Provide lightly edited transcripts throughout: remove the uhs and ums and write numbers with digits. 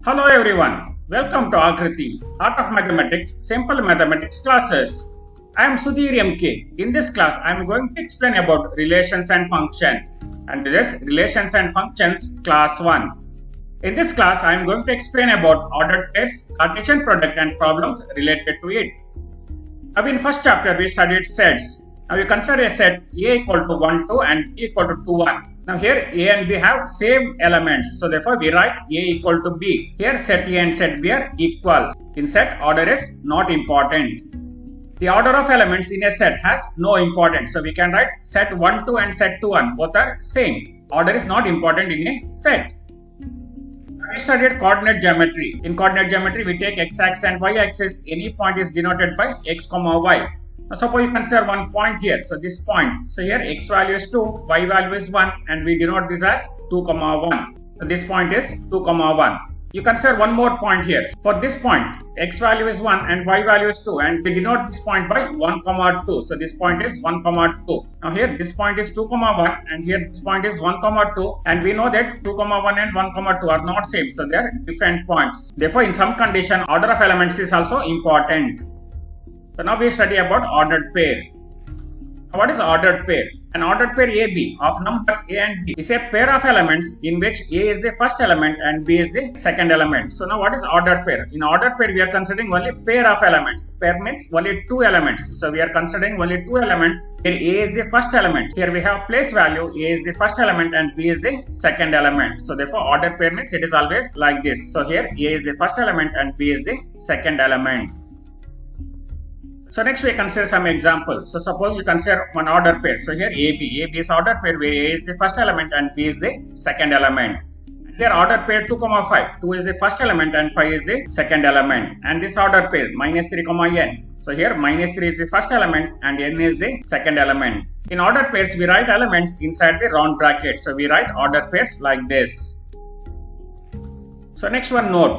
Hello everyone, welcome to Akriti, Art of Mathematics, Simple Mathematics classes. I am Sudhir MK. In this class, I am going to explain about relations and function. And this is Relations and Functions class 1. In this class, I am going to explain about ordered pairs, Cartesian product and problems related to it. Now in first chapter, we studied sets. Now you consider a set A equal to 1, 2 and B equal to 2, 1. Now here A and B have same elements, so therefore we write A equal to B. Here set A and set B are equal. In set, order is not important. The order of elements in a set has no importance, so we can write set 1, 2 and set 2, 1. Both are same. Order is not important in a set. We studied coordinate geometry. In coordinate geometry, we take x-axis and y-axis. Any point is denoted by x, y. Now suppose you consider one point here. So this point. So here x value is 2, y value is 1 and we denote this as 2, 1. So this point is 2, 1. You consider one more point here. For this point, x value is 1 and y value is 2 and we denote this point by 1, 2. So this point is 1, 2. Now here this point is 2, 1 and here this point is 1, 2 and we know that 2, 1 and 1, 2 are not same. So they are different points. Therefore, in some condition, order of elements is also important. So now we study about ordered pair. What is ordered pair? An ordered pair AB of numbers A and B is a pair of elements in which A is the first element and B is the second element. So now what is ordered pair? In ordered pair we are considering only pair of elements. Pair means only two elements. So we are considering only two elements. Here A is the first element. Here we have place value. A is the first element and B is the second element. So therefore ordered pair means it is always like this. So here A is the first element and B is the second element. So next we consider some examples. So suppose you consider one ordered pair. So here AB. AB is ordered pair where A is the first element and B is the second element. Here ordered pair 2, 5. 2 is the first element and 5 is the second element. And this ordered pair -3, n. So here -3 is the first element and n is the second element. In ordered pairs we write elements inside the round bracket. So we write ordered pairs like this. So next one note.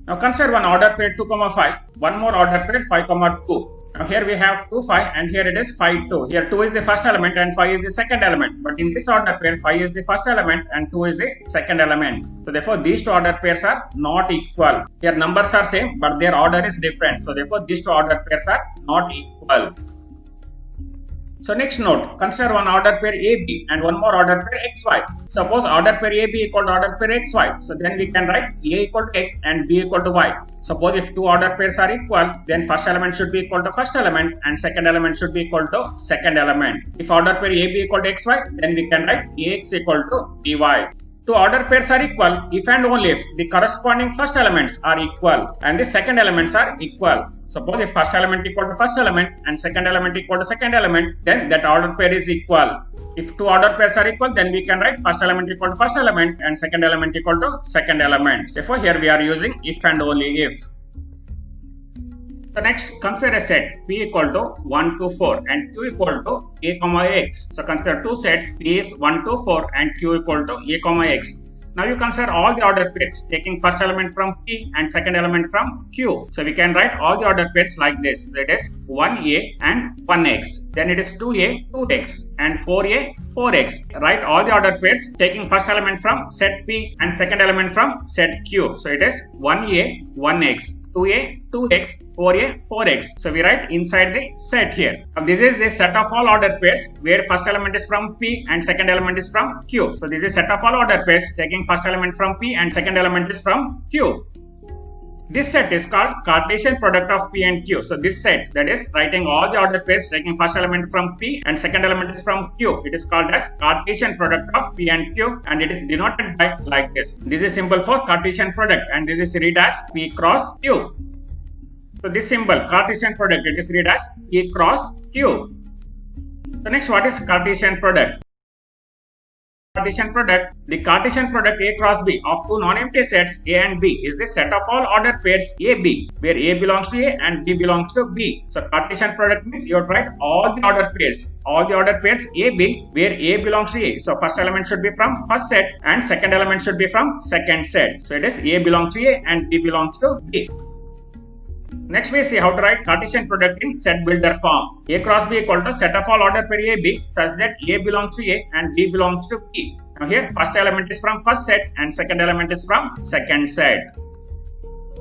Now consider one ordered pair 2, 5. One more ordered pair 5, 2. Now here we have 2, 5 and here it is 5, 2. Here 2 is the first element and 5 is the second element. But in this ordered pair 5 is the first element and 2 is the second element. So therefore these two ordered pairs are not equal. Here numbers are same but their order is different. So therefore these two ordered pairs are not equal. So next note, consider one ordered pair AB and one more ordered pair XY. Suppose ordered pair AB equal to ordered pair XY. So then we can write A equal to X and B equal to Y. Suppose if two ordered pairs are equal, then first element should be equal to first element and second element should be equal to second element. If ordered pair AB equal to XY, then we can write AX equal to BY. Two ordered pairs are equal if and only if the corresponding first elements are equal and the second elements are equal. Suppose if first element equal to first element and second element equal to second element, then that ordered pair is equal. If two ordered pairs are equal, then we can write first element equal to first element and second element equal to second element. Therefore, here we are using if and only if. So next, consider a set P equal to 1 to 4 and Q equal to A, X. So consider two sets P is 1 to 4 and Q equal to A, X. Now you consider all the ordered pairs taking first element from P and second element from Q. So we can write all the ordered pairs like this. So it is 1A and 1X. Then it is 2A, 2X and 4A, 4X. Write all the ordered pairs taking first element from set P and second element from set Q. So it is 1A, 1X. 2A, 2X, 4A, 4X. So we write inside the set here. Now this is the set of all ordered pairs where first element is from P and second element is from Q. So this is set of all ordered pairs taking first element from P and second element is from Q. This set is called Cartesian product of P and Q. So this set, that is writing all the ordered pairs taking first element from P and second element is from Q. It is called as Cartesian product of P and Q and it is denoted by like this. This is symbol for Cartesian product and this is read as P cross Q. So this symbol Cartesian product, it is read as P cross Q. So next, what is Cartesian product? Cartesian product. The Cartesian product A cross B of two non-empty sets A and B is the set of all ordered pairs AB where A belongs to A and B belongs to B. So Cartesian product means you write all the ordered pairs. All the ordered pairs AB where A belongs to A. So first element should be from first set and second element should be from second set. So it is A belongs to A and B belongs to B. Next we see how to write Cartesian product in set builder form. A cross B equal to set of all ordered pair AB such that A belongs to A and B belongs to B. Now here first element is from first set and second element is from second set.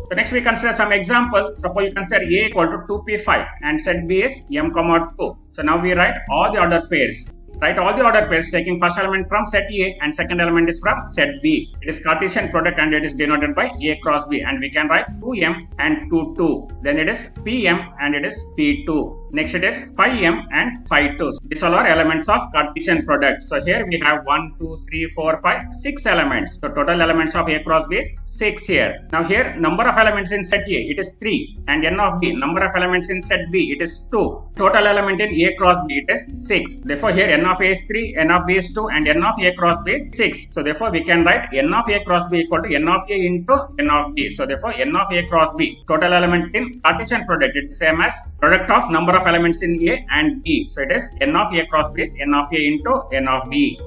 So next we consider some example. Suppose you consider A equal to 2p5 and set B is m comma 2. So now we write all the ordered pairs. Write all the ordered pairs taking first element from set A and second element is from set B. It is Cartesian product and it is denoted by A cross B, and we can write 2m and 2 2. Then it is Pm and it is P2. Next it is phi m and phi 2. These all are elements of Cartesian product. So here we have 1, 2, 3, 4, 5, 6 elements. So total elements of A cross B is 6 here. Now here number of elements in set A it is 3 and n of B number of elements in set B it is 2. Total element in A cross B it is 6. Therefore here n of A is 3, n of B is 2 and n of A cross B is 6. So therefore we can write n of A cross B equal to n of A into n of B. So therefore n of A cross B total element in Cartesian product it is same as product of number of elements in A and B. So it is n of A cross B is n of A into n of B.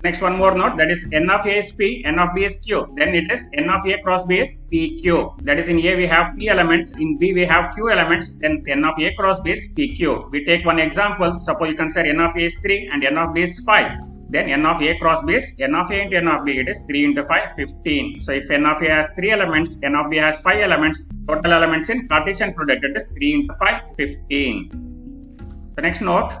Next one more note, that is n of A is P, n of B is Q. Then it is n of A cross B is PQ. That is in A we have P elements, in B we have Q elements, then n of A cross B is PQ. We take one example. Suppose you consider n of A is 3 and n of B is 5. Then n of A cross B is n of A into n of B. It is 3 into 5, 15. So if n of A has 3 elements, n of B has 5 elements, total elements in Cartesian product it is 3 into 5, 15. The next note,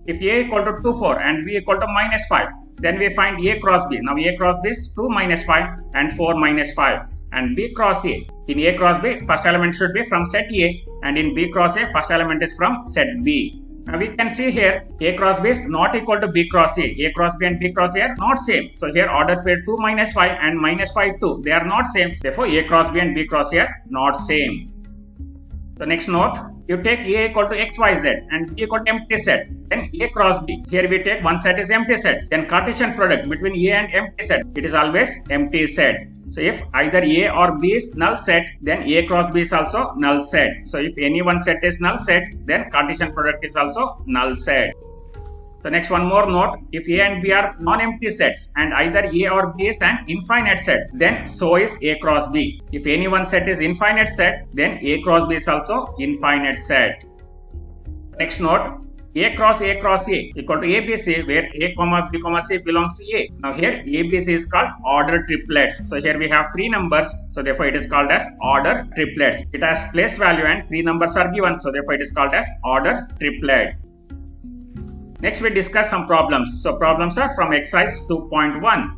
if A equal to 2, 4 and B equal to minus 5, then we find A cross B. Now A cross B is 2 minus 5 and 4 minus 5. And B cross A. In A cross B, first element should be from set A, and in B cross A, first element is from set B. Now we can see here A cross B is not equal to B cross A. A cross B and B cross A are not same. So here ordered pair 2 minus 5 and minus 5 2. They are not same. Therefore A cross B and B cross A are not same. The next note, you take A equal to XYZ and B equal to empty set. Then A cross B. Here we take one set is empty set. Then Cartesian product between A and empty set. It is always empty set. So if either A or B is null set, then A cross B is also null set. So if any one set is null set, then Cartesian product is also null set. So next one more note, if A and B are non-empty sets and either A or B is an infinite set, then so is A cross B. If any one set is infinite set, then A cross B is also infinite set. Next note, A cross A equal to ABC, where A comma B comma C belongs to A. Now here ABC is called order triplets. So here we have 3 numbers, so therefore it is called as order triplets. It has place value and 3 numbers are given, so therefore it is called as order triplet. Next we discuss some problems. So problems are from exercise 2.1.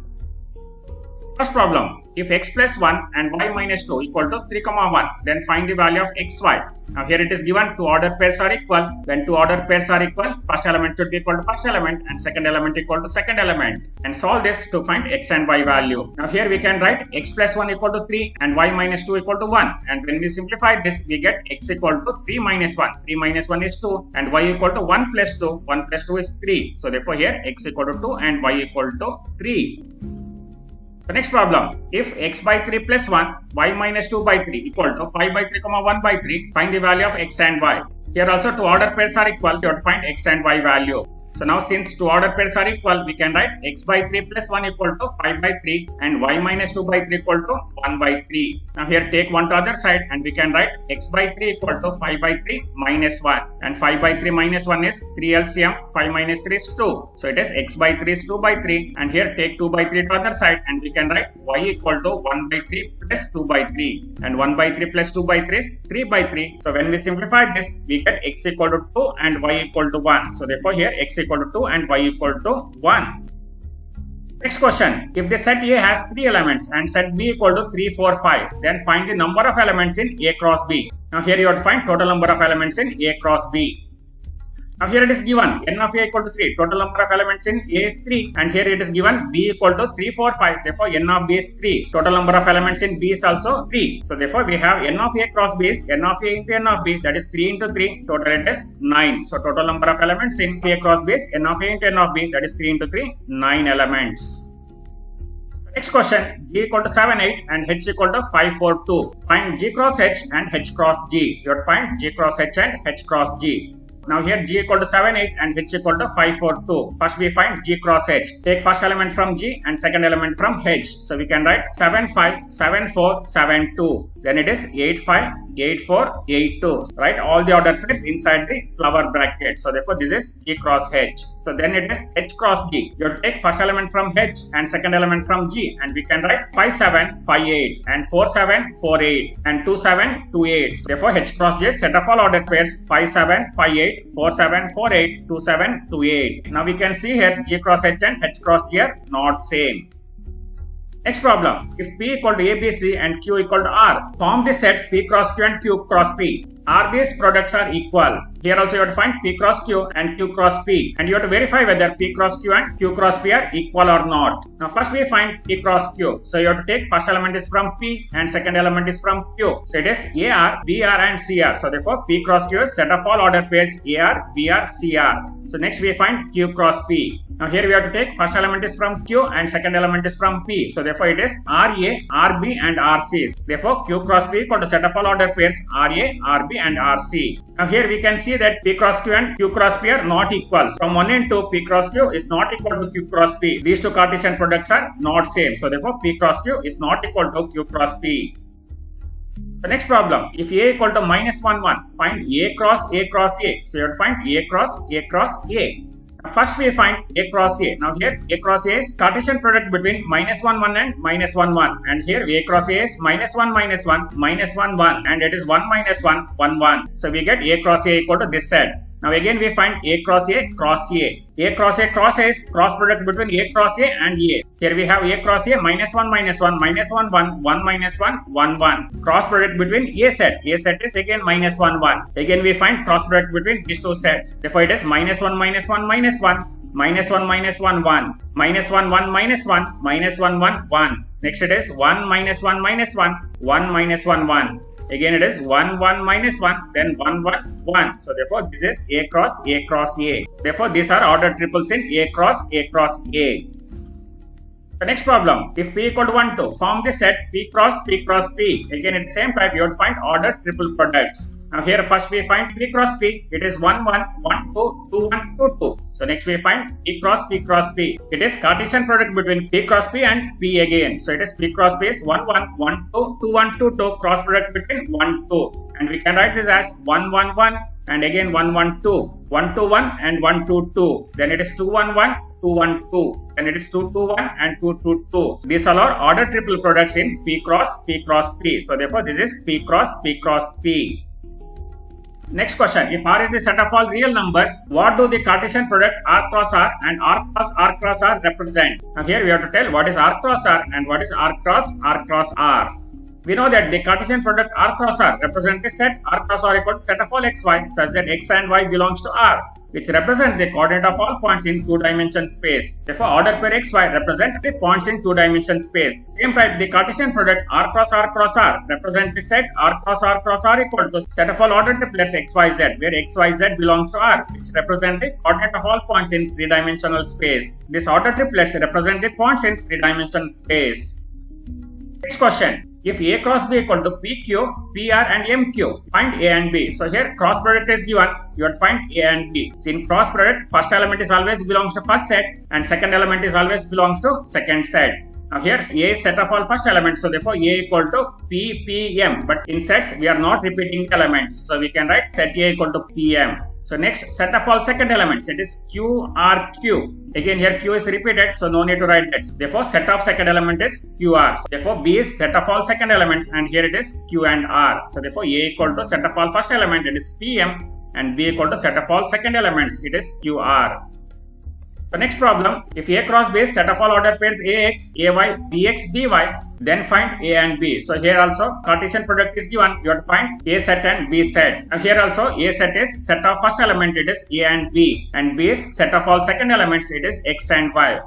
First problem, if x plus 1 and y minus 2 equal to 3, 1, then find the value of xy. Now here it is given two ordered pairs are equal. When two ordered pairs are equal, first element should be equal to first element and second element equal to second element. And solve this to find x and y value. Now here we can write x plus 1 equal to 3 and y minus 2 equal to 1. And when we simplify this, we get x equal to 3 minus 1. 3 minus 1 is 2 and y equal to 1 plus 2. 1 plus 2 is 3. So therefore here x equal to 2 and y equal to 3. The next problem, if x by 3 plus 1, y minus 2 by 3 equal to 5 by 3, 1 by 3, find the value of x and y. Here also two ordered pairs are equal, you have to find x and y value. So now since two ordered pairs are equal, we can write x by 3 plus 1 equal to 5 by 3 and y minus 2 by 3 equal to 1 by 3. Now here take one to other side and we can write x by 3 equal to 5 by 3 minus 1. And 5 by 3 minus 1 is 3 LCM, 5 minus 3 is 2. So it is x by 3 is 2 by 3 and here take 2 by 3 to other side and we can write y equal to 1 by 3 plus 2 by 3. And 1 by 3 plus 2 by 3 is 3 by 3. So when we simplify this, we get x equal to 2 and y equal to 1. So therefore here x equal to 2 and y equal to 1. Next question, if the set A has 3 elements and set B equal to 3, 4, 5, then find the number of elements in A cross B. Now here you have to find total number of elements in A cross B. Now here it is given n of A equal to 3, total number of elements in A is 3 and here it is given B equal to 3, 4, 5, therefore n of B is 3, total number of elements in B is also 3. So therefore we have n of A cross B is n of A into n of B, that is 3 into 3, total it is 9. So total number of elements in A cross B is n of A into n of B, that is 3 into 3, 9 elements. Next question, G equal to 7, 8 and H equal to 5, 4, 2. Find G cross H and H cross G. You have to find G cross H and H cross G. Now here G equal to 7, 8 and H equal to 5, 4, 2. First we find G cross H. Take first element from G and second element from H. So we can write 7, 5, 7, 4, 7, 2. Then it is 8, 5, 8, 4, 8, 2. Write all the ordered pairs inside the flower bracket. So therefore this is G cross H. So then it is H cross G. You have to take first element from H and second element from G, and we can write 5, 7, 5, 8 and 4, 7, 4, 8 and 2, 7, 2, 8. So therefore H cross J, set of all ordered pairs 5, 7, 5, 8, 4, 7, 4, 8, 2, 7, 2, 8. Now we can see here G cross H and H cross G are not same. Next problem, if P equal to ABC and Q equal to R, form the set P cross Q and Q cross P. Are these products are equal? Here also you have to find P cross Q and Q cross P, and you have to verify whether P cross Q and Q cross P are equal or not. Now first we find P cross Q. So you have to take first element is from P and second element is from Q. So it is AR, BR and CR. So therefore P cross Q is set of all ordered pairs AR, BR, CR. So next we find Q cross P. Now here we have to take first element is from Q and second element is from P. So therefore it is RA, RB and RC. Therefore Q cross P equal to set of all ordered pairs RA, RB and RC. Now here we can see that P cross Q and Q cross P are not equal. From 1 and 2, P cross Q is not equal to Q cross P. These two Cartesian products are not same. So therefore P cross Q is not equal to Q cross P. The next problem, if A equal to minus 1, 1, find A cross A cross A. So you have to find A cross A cross A. First we find A cross A. Now here A cross A is Cartesian product between minus 1, 1 and minus 1, 1. And here A cross A is minus 1, minus 1, minus 1, 1. And it is 1 minus 1, 1, 1. So we get A cross A equal to this set. Now again we find A cross A cross A. A cross A cross A is cross product between A cross A and A. Here we have A cross A minus 1 minus 1 minus 1 1 1 minus 1 1 1. Cross product between A set. A set is again minus 1 1. Again we find cross product between these two sets. Therefore it is minus 1 minus 1 minus 1 minus 1 minus 1 1 minus 1 1 minus 1 minus 1 1 1. Next it is 1 minus 1 minus 1 1 minus 1 1. Again it is 1 1 minus 1, then 1 1 1. So therefore this is A cross A cross A. Therefore these are ordered triples in A cross A cross A. The next problem, if P equal to 1 2, form the set P cross P cross P. Again at the same type you have to find ordered triple products. Now here first we find P cross P. It is 1 1 1 2 2 1 2 2. So next we find P cross P cross P. It is Cartesian product between P cross P and P again. So it is P cross P is 1 1 1 2 2 1 2 2 cross product between 1 2. And we can write this as 1 1 1 and again 1 1 2 1 2 1 and 1 2 2. Then it is 2 1 1 2 1 2. Then it is 2 2 1 and 2 2 2. So these are all ordered triple products in P cross P cross P. So therefore this is P cross P cross P. Next question, if R is the set of all real numbers, what do the Cartesian product R cross R and R cross R represent? Now here we have to tell what is R cross R and what is R cross R. We know that the Cartesian product R cross R represents the set R cross R equal to set of all xy such that x and y belongs to R, which represent the coordinate of all points in two-dimension space. Therefore, ordered pair xy represent the points in two-dimension space. Same type, the Cartesian product R cross R represent the set R cross R equal to set of all ordered triplets xyz, where xyz belongs to R, which represent the coordinate of all points in three-dimensional space. This ordered triplets represent the points in three-dimensional space. Next question. If A cross B equal to PQ, PR and MQ, find A and B. So here cross product is given, you have to find A and B. So in cross product, first element is always belongs to first set and second element is always belongs to second set. Now here A is set of all first elements, so therefore A equal to PPM. But in sets we are not repeating elements, so we can write set A equal to PM. So next set of all second elements, it is QRQ. Again here Q is repeated, so no need to write that. Therefore set of second element is QR. So therefore B is set of all second elements and here it is Q and R. So therefore A equal to set of all first element, it is PM, and B equal to set of all second elements, it is QR. The next problem, if A cross B is set of all ordered pairs AX, AY, BX, BY, then find A and B. So here also Cartesian product is given, you have to find A set and B set. Now here also A set is set of first element, it is A and B, and B is set of all second elements, it is X and Y.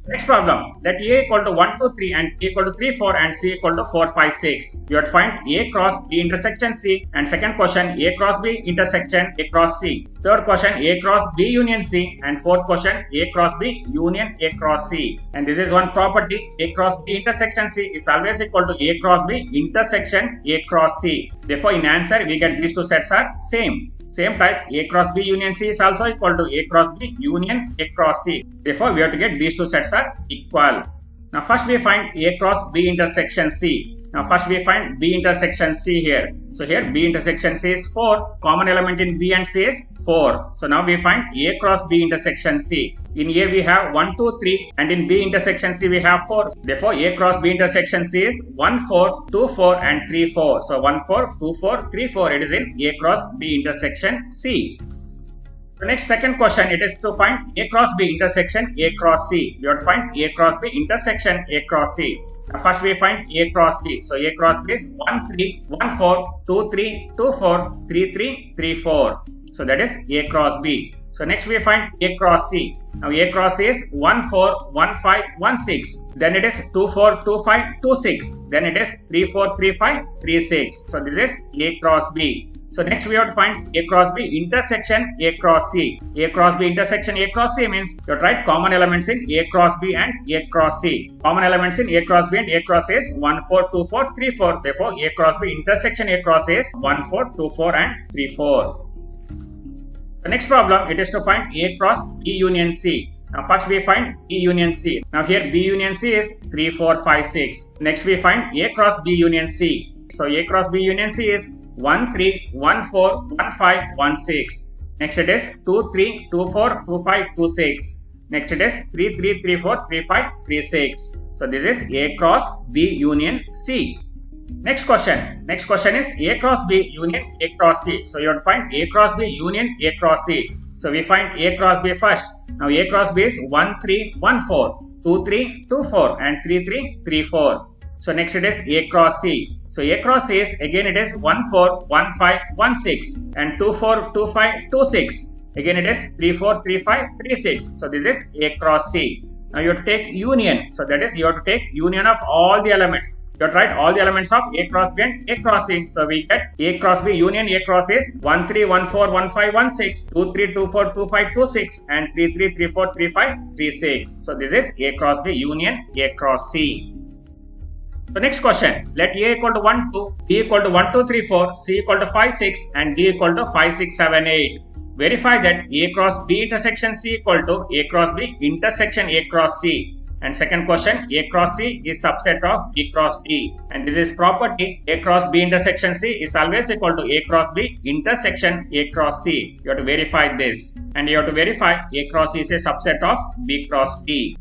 Next problem, that A equal to 1, 2, 3 and B equal to 3, 4 and C equal to 4, 5, 6. You have to find A cross B intersection C, and second question A cross B intersection A cross C. Third question A cross B union C, and fourth question A cross B union A cross C. And this is one property, A cross B intersection C is always equal to A cross B intersection A cross C. Therefore in answer we get these two sets are same. Same type, A cross B union C is also equal to A cross B union A cross C. Therefore, we have to get these two sets are equal. Now, first we find A cross B intersection C. Now first we find B intersection C here. So here B intersection C is 4. Common element in B and C is 4. So now we find A cross B intersection C. In A we have 1, 2, 3 and in B intersection C we have 4. Therefore A cross B intersection C is 1, 4, 2, 4 and 3, 4. So 1, 4, 2, 4, 3, 4. It is in A cross B intersection C. The next second question, it is to find A cross B intersection A cross C. We have to find A cross B intersection A cross C. Now first we find A cross B. So A cross B is 1, 3, 1, 4, 2, 3, 2, 4, 3, 3, 3, 4. So that is A cross B. So next we find A cross C. Now A cross C is 1, 4, 1, 5, 1, 6. Then it is 2, 4, 2, 5, 2, 6. Then it is 3, 4, 3, 5, 3, 6. So this is A cross B. So next we have to find A cross B intersection A cross C. A cross B intersection A cross C means you have to write common elements in A cross B and A cross C. Common elements in A cross B and A cross C is 1, 4, 2, 4, 3, 4. Therefore A cross B intersection A cross C is 1, 4, 2, 4 and 3, 4. The next problem, it is to find A cross B union C. Now first we find B union C. Now here B union C is 3, 4, 5, 6. Next we find A cross B union C. So A cross B union C is 1, 3, 1, 4, 1, 5, 1, 6. Next it is 2, 3, 2, 4, 2, 5, 2, 6. Next it is 3, 3, 3, 4, 3, 5, 3, 6. So this is A cross B union C. Next question is A cross B union A cross C. So you have to find A cross B union A cross C. So we find A cross B first. Now A cross B is 1, 3, 1, 4, 2, 3, 2, 4 and 3, 3, 3, 4. So next it is A cross C. So A cross C is again it is 1, 4, 1, 5, 1, 6 and 2, 4, 2, 5, 2, 6. Again it is 3, 4, 3, 5, 3, 6. So this is A cross C. Now you have to take union. So that is you have to take union of all the elements. You have to write all the elements of A cross B and A cross C. So we get A cross B union A cross C is 1, 3, 1, 4, 1, 5, 1, 6, 2, 3, 2, 4, 2, 5, 2, 6 and 3, 3, 3, 4, 3, 5, 3, 6. So this is A cross B union A cross C. So next question, let A equal to 1, 2, B equal to 1, 2, 3, 4, C equal to 5, 6 and D equal to 5, 6, 7, 8. Verify that A cross B intersection C equal to A cross B intersection A cross C. And second question, A cross C is subset of B cross D. And this is property, A cross B intersection C is always equal to A cross B intersection A cross C. You have to verify this. And you have to verify A cross C is a subset of B cross D.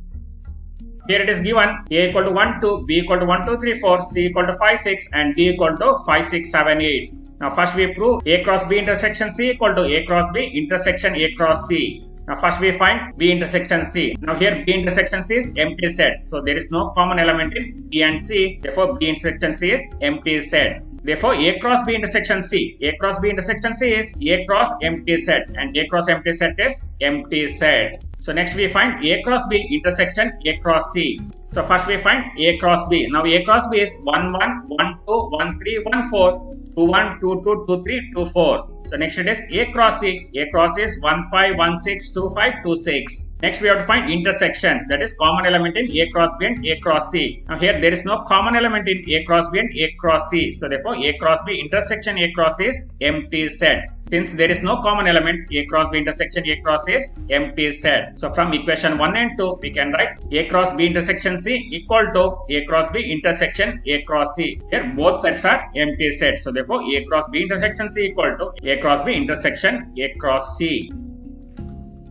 Here it is given A equal to 1, 2, B equal to 1, 2, 3, 4, C equal to 5, 6 and D equal to 5, 6, 7, 8. Now first we prove A cross B intersection C equal to A cross B intersection A cross C. Now first we find B intersection C. Now here B intersection C is empty set. So there is no common element in B and C. Therefore B intersection C is empty set. Therefore A cross B intersection C. A cross B intersection C is A cross empty set. And A cross empty set is empty set. So next we find A cross B intersection A cross C. So first we find A cross B. Now A cross B is 1, 1, 1, 2, 1, 3, 1, 4, 2, 1, 2, 2, 2, 3, 2, 4. So next it is A cross C. A cross C is 1, 5, 1, 6, 2, 5, 2, 6. Next we have to find intersection. That is common element in A cross B and A cross C. Now here there is no common element in A cross B and A cross C. So therefore A cross B intersection A cross C is empty set. Since there is no common element, A cross B intersection A cross C is empty set. So from equation 1 and 2, we can write A cross B intersection C equal to A cross B intersection A cross C. Here both sets are empty sets. So therefore A cross B intersection C equal to A cross B intersection A cross C.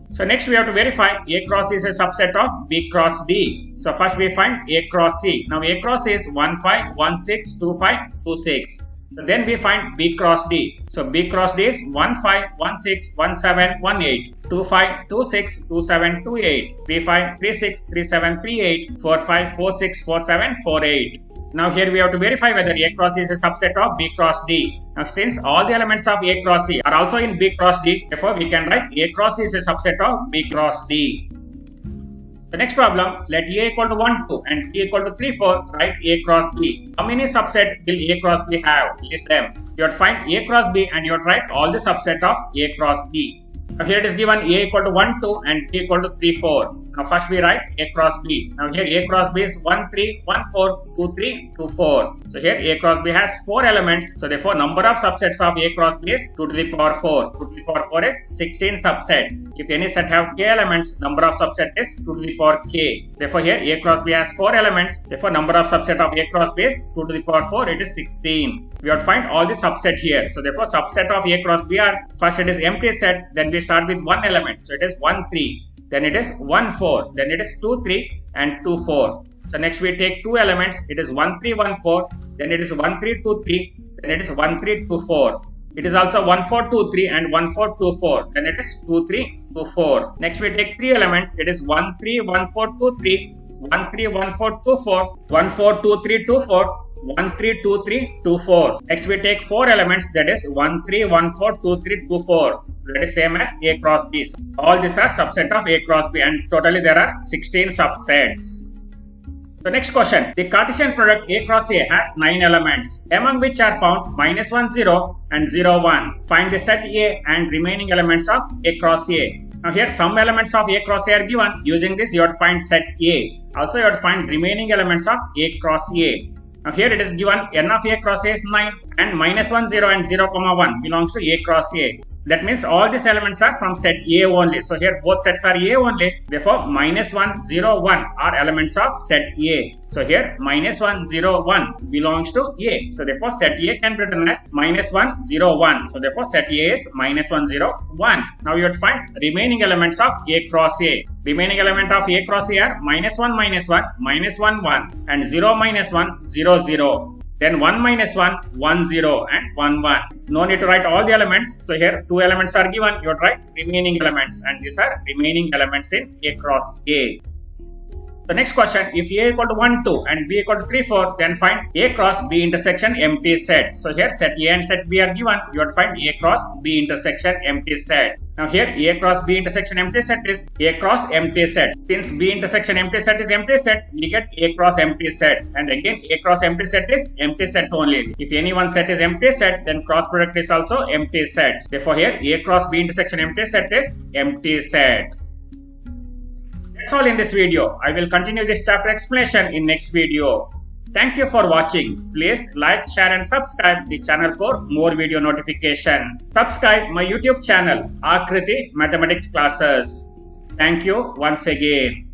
So next we have to verify A cross C is a subset of B cross D. So first we find A cross C. Now A cross C is 1, 5, 1, 6, 2, 5, 2, 6. So then we find B cross D. So B cross D is 1, 5, 1, 6, 1, 7, 1, 8, 2, 5, 2, 6, 2, 7, 2, 8, 3, 5, 3, 6, 3, 7, 3, 8, 4, 5, 4, 6, 4, 7, 4, 8. Now here we have to verify whether A cross C is a subset of B cross D. Now since all the elements of A cross C are also in B cross D, therefore we can write A cross C is a subset of B cross D. The next problem, let A equal to 1, 2 and B equal to 3, 4, write A cross B. How many subset will A cross B have? List them. You have to find A cross B and you have to write all the subset of A cross B. Now here it is given A equal to 1, 2 and B equal to 3, 4. Now first we write A cross B. Now here A cross B is 1, 3, 1, 4, 2, 3, 2, 4. So here A cross B has 4 elements. So therefore number of subsets of A cross B is 2 to the power 4. 2 to the power 4 is 16 subset. If any set have k elements, number of subset is 2 to the power k. Therefore here A cross B has 4 elements. Therefore number of subset of A cross B is 2 to the power 4. It is 16. We have to find all the subset here. So therefore subset of A cross B are, first it is empty set. Then we start with one element. So it is 1, 3. Then it is 1, 4. Then it is 2, 3 and 2, 4. So next we take two elements. It is 1, 3, 1, 4. Then it is 1, 3, 2, 3. Then it is 1, 3, 2, 4. It is also 1, 4, 2, 3 and 1, 4, 2, 4. Then it is 2, 3, 2, 4. Next we take three elements. It is 1, 3, 1, 4, 2, 3. 1, 3, 1, 4, 2, 4. 1, 4, 2, 3, 2, 4. 1, 3, 2, 3, 2, 4. Next we take four elements, that is 1, 3, 1, 4, 2, 3, 2, 4. So that is same as A cross B. All these are subset of A cross B and totally there are 16 subsets. So next question. The Cartesian product A cross A has 9 elements, among which are found -1, 0 and 0, 1. Find the set A and remaining elements of A cross A. Now here some elements of A cross A are given. Using this you have to find set A. Also you have to find remaining elements of A cross A. Now here it is given n of A cross A is 9 and -1, 0 and 0, 1 belongs to A cross A. That means all these elements are from set A only. So here both sets are A only. Therefore -1, 0, 1 are elements of set A. So here -1, 0, 1 belongs to A. So therefore set A can be written as -1, 0, 1. So therefore set A is -1, 0, 1. Now you have to find remaining elements of A cross A. Remaining element of A cross A are -1, -1, -1, 1 and 0, -1, 0, 0. Then 1, -1, 1, 0 and 1, 1. No need to write all the elements. So here two elements are given. You have to write remaining elements and these are remaining elements in A cross A. The next question, if A equal to 1, 2 and B equal to 3, 4, then find A cross B intersection empty set. So here set A and set B are given. You have to find A cross B intersection empty set. Now here A cross B intersection empty set is A cross empty set. Since B intersection empty set is empty set, we get A cross empty set. And again A cross empty set is empty set only. If any one set is empty set, then cross product is also empty set. Therefore here A cross B intersection empty set is empty set. That's all in this video. I will continue this chapter explanation in next video. Thank you for watching. Please like, share and subscribe the channel for more video notification. Subscribe my YouTube channel, Akriti Mathematics Classes. Thank you once again.